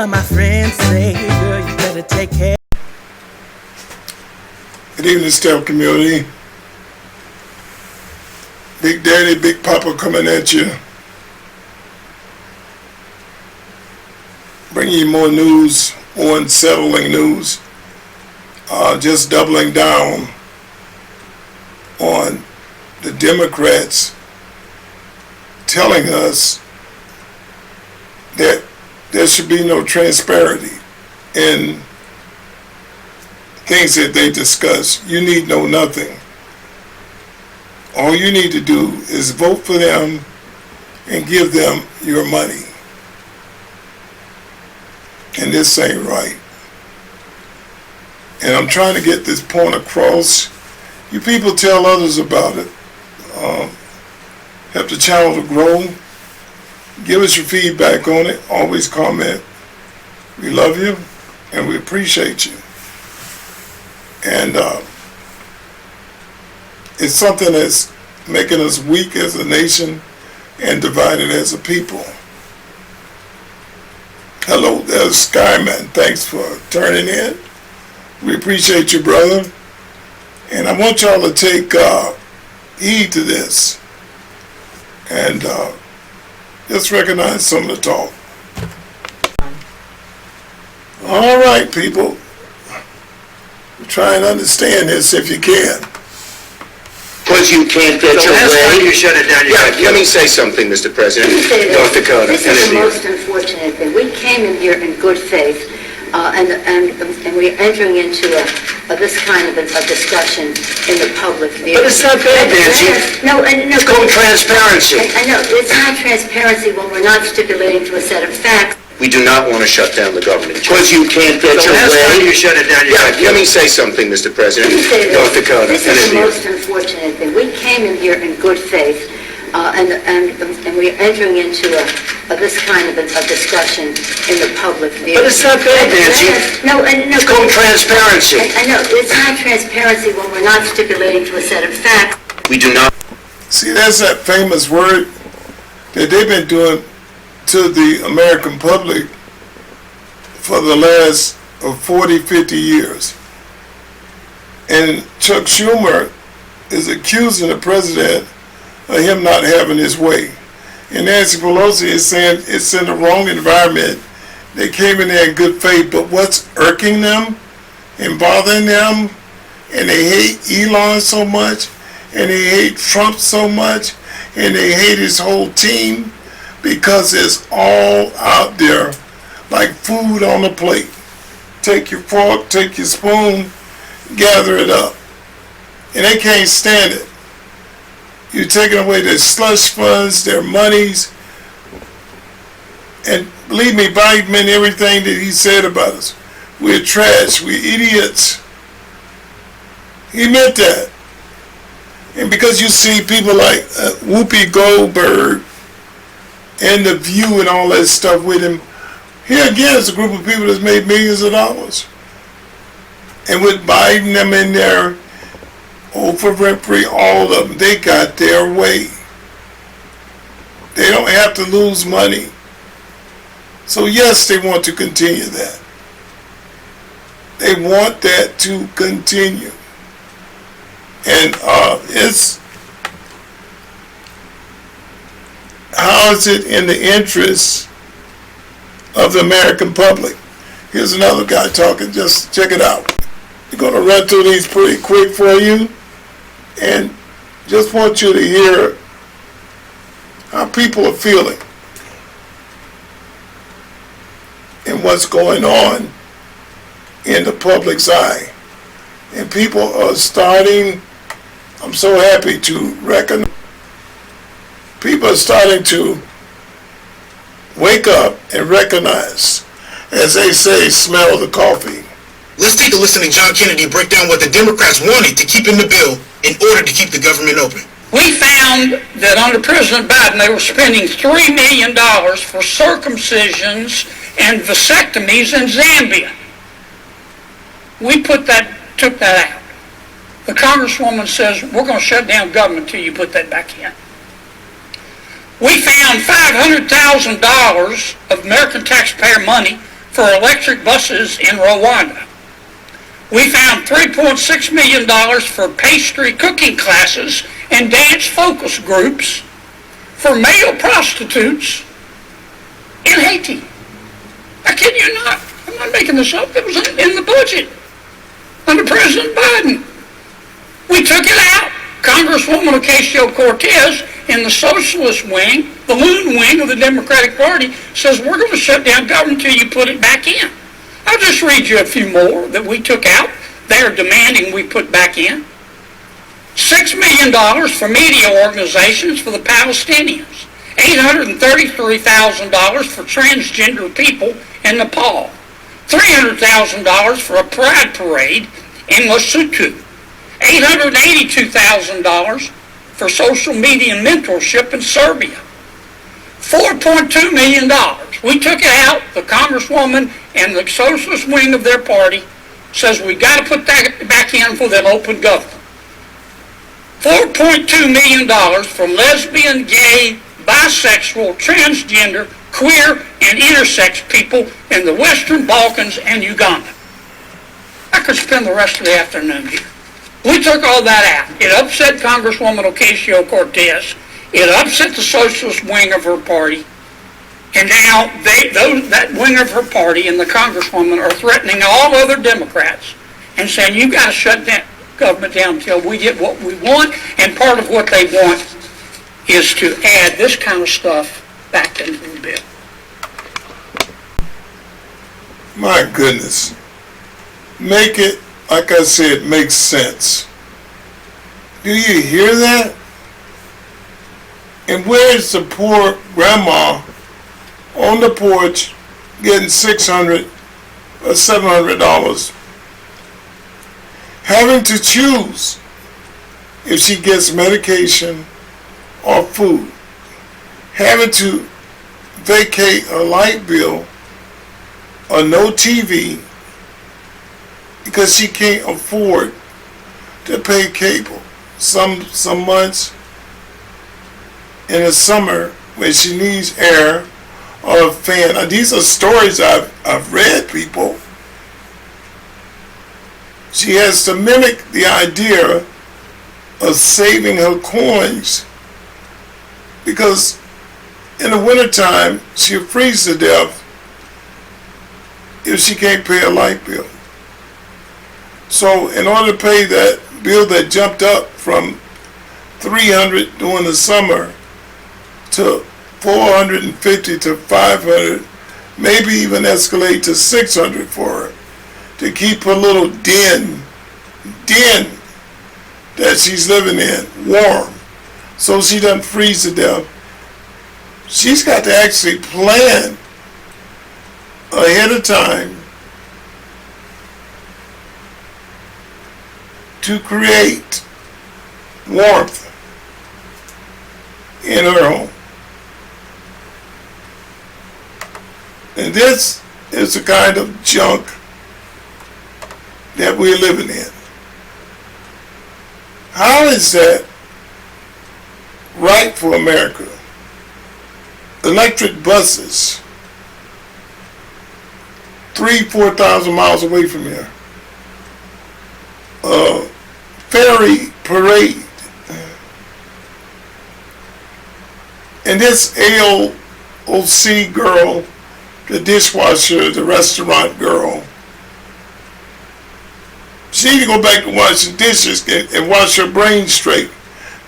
of my friends say, girl, you better take care. Good evening, STEM community. Big Daddy, Big Papa coming at you. Bringing you more news, more unsettling news. Just doubling down on the Democrats telling us that there should be no transparency in things that they discuss. You need know nothing. All you need to do is vote for them and give them your money. And this ain't right. And I'm trying to get this point across. You people tell others about it. Help the channel to grow. Give us your feedback on it. Always comment. We love you and we appreciate you. And it's something that's making us weak as a nation and divided as a people. Hello, there's Skyman. Thanks for turning in. We appreciate you, brother. And I want y'all to take heed to this and just recognize some of the talk. All right, people. Try and understand this if you can. Because you can't get your way. You shut it down. Let me say something, Mr. President. North Dakota. This is the most unfortunate thing. We came in here in good faith, and we're entering into this kind of a discussion in the public view. But it's not bad, Nancy. No. It's called transparency. I know. It's not transparency when we're not stipulating to a set of facts. We do not want to shut down the government. Because you can't get your way. You shut it down. Let me say something, Mr. President. North Dakota. This is the most unfortunate thing. We came in here in good faith, and we're entering into this kind of a discussion in the public view. But it's not bad, Nancy. No. It's called transparency. I know. It's not transparency when we're not stipulating to a set of facts. We do not. See, that's that famous word that they've been doing to the American public for the last 40, 50 years. And Chuck Schumer is accusing the president of him not having his way. And Nancy Pelosi is saying it's in the wrong environment. They came in there in good faith, but what's irking them and bothering them, and they hate Elon so much, and they hate Trump so much, and they hate his whole team, because it's all out there like food on a plate. Take your fork, take your spoon, gather it up. And they can't stand it. You're taking away their slush funds, their monies. And believe me, Biden meant everything that he said about us. We're trash, we're idiots. He meant that. And because you see people like Whoopi Goldberg, and The View and all that stuff with him, here again is a group of people that's made millions of dollars. And with Biden, them in there, Oprah Winfrey, all of them, they got their way. They don't have to lose money. So yes, they want to continue that. They want that to continue. And how is it in the interest of the American public? Here's another guy talking. Just check it out. We're going to run through these pretty quick for you. And just want you to hear how people are feeling and what's going on in the public's eye. And people are starting, I'm so happy to recognize, people are starting to wake up and recognize, as they say, smell the coffee. Let's take a listen to John Kennedy break down what the Democrats wanted to keep in the bill in order to keep the government open. We found that under President Biden, they were spending $3 million for circumcisions and vasectomies in Zambia. We took that out. The Congresswoman says, we're going to shut down government until you put that back in. We found $500,000 of American taxpayer money for electric buses in Rwanda. We found $3.6 million for pastry cooking classes and dance focus groups for male prostitutes in Haiti. I kid you not. I'm not making this up. It was in the budget under President Biden. We took it out. Congresswoman Ocasio-Cortez in the socialist wing, the loon wing of the Democratic Party, says we're going to shut down government until you put it back in. I'll just read you a few more that we took out. They are demanding we put back in. $6 million for media organizations for the Palestinians. $833,000 for transgender people in Nepal. $300,000 for a pride parade in Lesotho. $882,000 for social media mentorship in Serbia. $4.2 million. We took it out. The Congresswoman and the socialist wing of their party says we got to put that back in for them open government. $4.2 million from lesbian, gay, bisexual, transgender, queer, and intersex people in the Western Balkans and Uganda. I could spend the rest of the afternoon here. We took all that out. It upset Congresswoman Ocasio-Cortez. It upset the socialist wing of her party. And now that wing of her party and the Congresswoman are threatening all other Democrats and saying, you got to shut that government down until we get what we want. And part of what they want is to add this kind of stuff back into the bill. My goodness. Make it, like I said, make sense. Do you hear that? And where's the poor grandma on the porch getting $600 or $700, having to choose if she gets medication or food, having to vacate a light bill or no TV because she can't afford to pay cable. Some months in the summer when she needs air or a fan. Now, these are stories I've read, people. She has to mimic the idea of saving her coins because in the wintertime she'll freeze to death if she can't pay a light bill. So in order to pay that bill that jumped up from $300 during the summer to $450 to $500, maybe even escalate to $600 for her to keep her little den that she's living in warm so she doesn't freeze to death. She's got to actually plan ahead of time to create warmth in her home. And this is the kind of junk that we're living in. How is that right for America? Electric buses, 4,000 miles away from here. Ferry parade. And this AOC girl, the dishwasher, the restaurant girl, she need to go back and wash the dishes and wash her brain straight,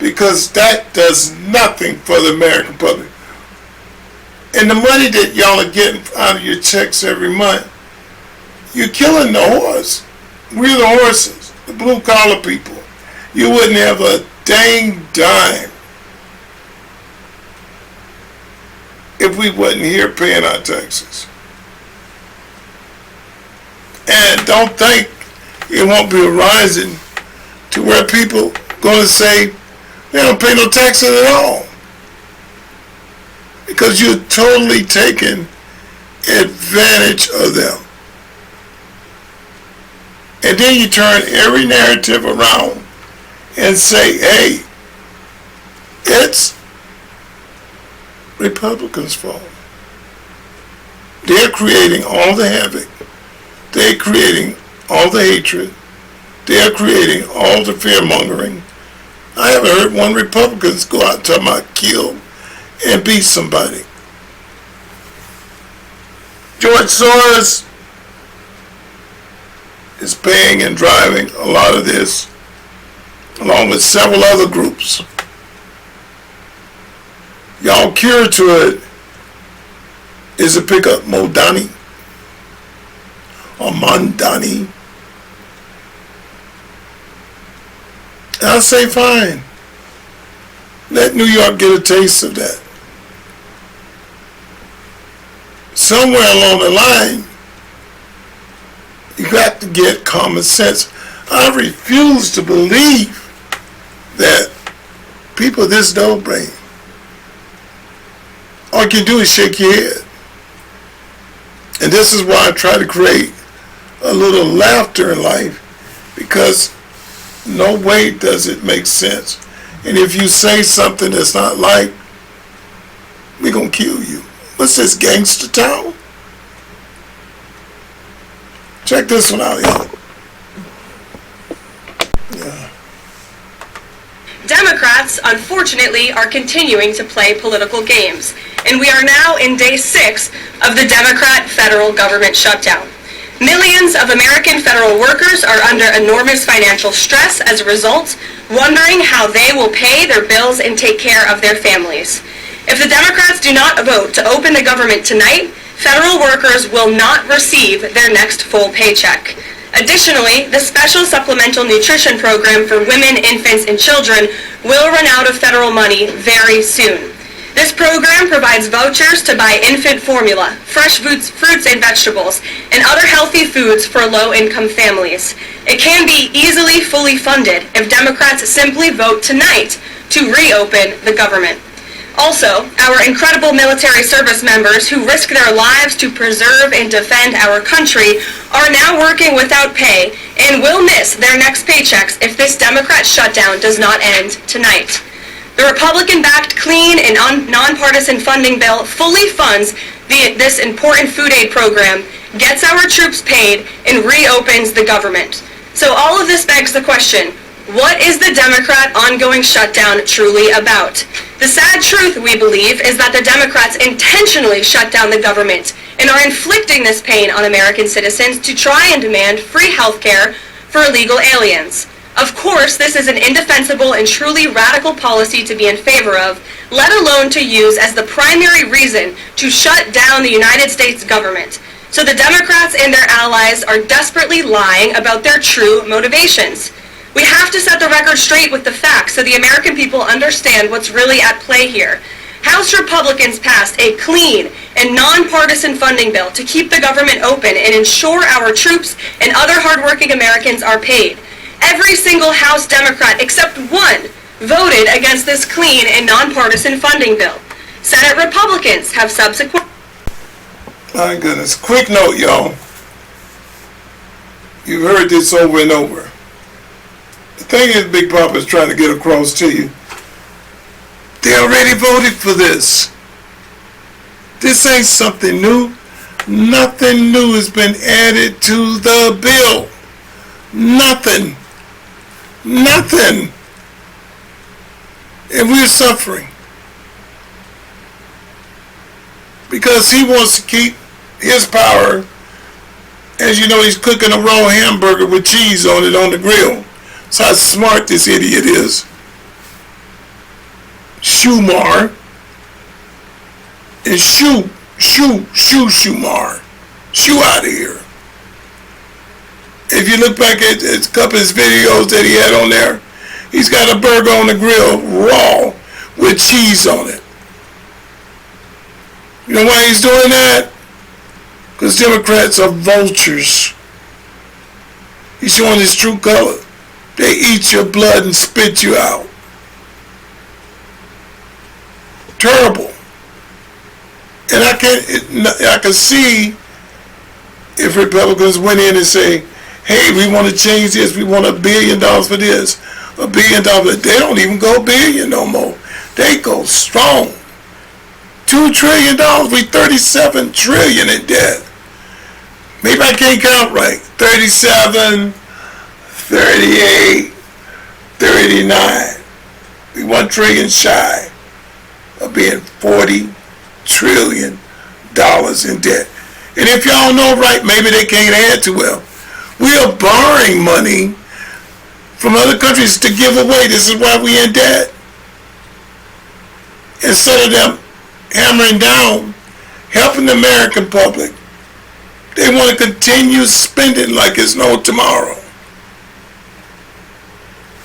because that does nothing for the American public. And the money that y'all are getting out of your checks every month, you're killing the horse. We're the horses, the blue collar people. You wouldn't have a dang dime if we wasn't here paying our taxes. And don't think it won't be a rising to where people going to say they don't pay no taxes at all, because you're totally taking advantage of them. And then you turn every narrative around and say, hey, it's Republicans' fault. They're creating all the havoc. They're creating all the hatred. They're creating all the fear-mongering. I haven't heard one Republican go out and talk about kill and beat somebody. George Soros is paying and driving a lot of this, along with several other groups. Y'all cure to it is to pick up Modani or Mondani. And I say fine. Let New York get a taste of that. Somewhere along the line, you got to get common sense. I refuse to believe that people this dull brain, all you can do is shake your head. And this is why I try to create a little laughter in life, because no way does it make sense. And if you say something that's not like, we're going to kill you. What's this, gangster town? Check this one out, y'all. Yeah. Democrats, unfortunately, are continuing to play political games, and we are now in day 6 of the Democrat federal government shutdown. Millions of American federal workers are under enormous financial stress as a result, wondering how they will pay their bills and take care of their families. If the Democrats do not vote to open the government tonight, federal workers will not receive their next full paycheck. Additionally, the special supplemental nutrition program for women, infants, and children will run out of federal money very soon. This program provides vouchers to buy infant formula, fresh fruits and vegetables, and other healthy foods for low-income families. It can be easily fully funded if Democrats simply vote tonight to reopen the government. Also, our incredible military service members who risk their lives to preserve and defend our country are now working without pay and will miss their next paychecks if this Democrat shutdown does not end tonight. The Republican-backed clean and nonpartisan funding bill fully funds this important food aid program, gets our troops paid, and reopens the government. So all of this begs the question, what is the Democrat ongoing shutdown truly about? The sad truth, we believe, is that the Democrats intentionally shut down the government and are inflicting this pain on American citizens to try and demand free health care for illegal aliens. Of course, this is an indefensible and truly radical policy to be in favor of, let alone to use as the primary reason to shut down the United States government. So the Democrats and their allies are desperately lying about their true motivations. We have to set the record straight with the facts so the American people understand what's really at play here. House Republicans passed a clean and nonpartisan funding bill to keep the government open and ensure our troops and other hardworking Americans are paid. Every single House Democrat except one voted against this clean and nonpartisan funding bill. Senate Republicans have subsequent... My goodness. Quick note, y'all. You've heard this over and over. The thing is, Big Papa is trying to get across to you. They already voted for this. This ain't something new. Nothing new has been added to the bill. Nothing. Nothing. And we're suffering. Because he wants to keep his power. As you know, he's cooking a raw hamburger with cheese on it on the grill. That's how smart this idiot is. Schumer. And Schumer. Shoo out of here. If you look back at a couple of his videos that he had on there, he's got a burger on the grill, raw, with cheese on it. You know why he's doing that? Because Democrats are vultures. He's showing his true color. They eat your blood and spit you out. Terrible. And I can see if Republicans went in and say, hey, we want to change this, we want $1 billion for this, $1 billion. They don't even go billion no more. They go strong. $2 $2 trillion, we 37 trillion in debt. Maybe I can't count right. 37, 38, 39. We 1 trillion shy of being $40 trillion in debt. And if y'all know right, maybe they can't add to well. We are borrowing money from other countries to give away. This is why we in debt. Instead of them hammering down, helping the American public, they want to continue spending like it's no tomorrow.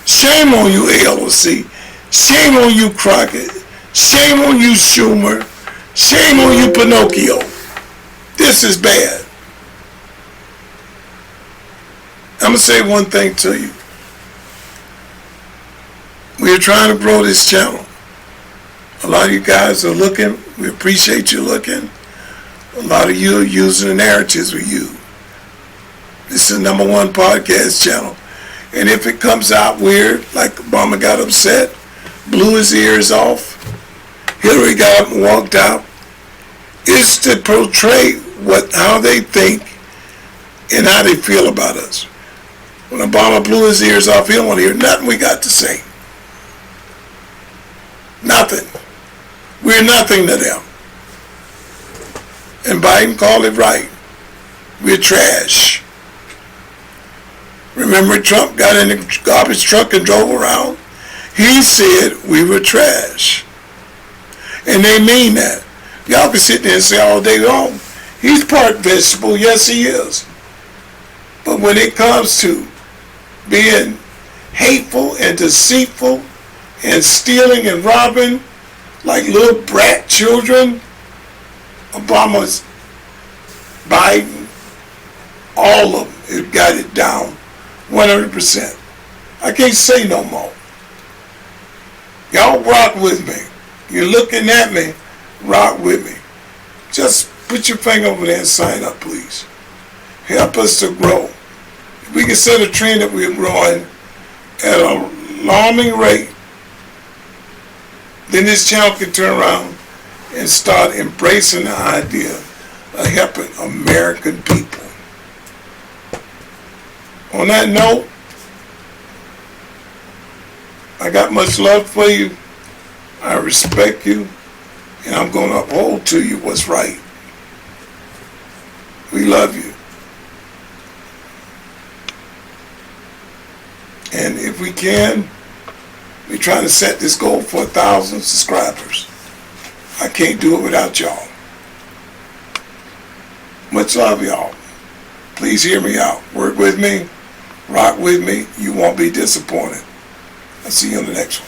Shame on you, ALOC. Shame on you, Crockett. Shame on you, Schumer. Shame on you, Pinocchio. This is bad. I'm going to say one thing to you. We are trying to grow this channel. A lot of you guys are looking. We appreciate you looking. A lot of you are using the narratives we use. This is the #1 podcast channel. And if it comes out weird, like Obama got upset, blew his ears off, Hillary got up and walked out, it's to portray how they think and how they feel about us. When Obama blew his ears off, he don't want to hear nothing we got to say. Nothing. We're nothing to them. And Biden called it right. We're trash. Remember Trump got in the garbage truck and drove around? He said we were trash. And they mean that. Y'all can sit there and say all day long, he's part vegetable. Yes, he is. But when it comes to being hateful and deceitful and stealing and robbing like little brat children, Obama's, Biden, all of them have got it down 100%. I can't say no more. Y'all rock with me. You're looking at me, rock with me. Just put your finger over there and sign up, please. Help us to grow. If we can set a trend that we're growing at an alarming rate, then this channel can turn around and start embracing the idea of helping American people. On that note, I got much love for you. I respect you. And I'm going to uphold to you what's right. We love you. And if we can, we're trying to set this goal for 1,000 subscribers. I can't do it without y'all. Much love, y'all. Please hear me out. Work with me. Rock with me. You won't be disappointed. I'll see you on the next one.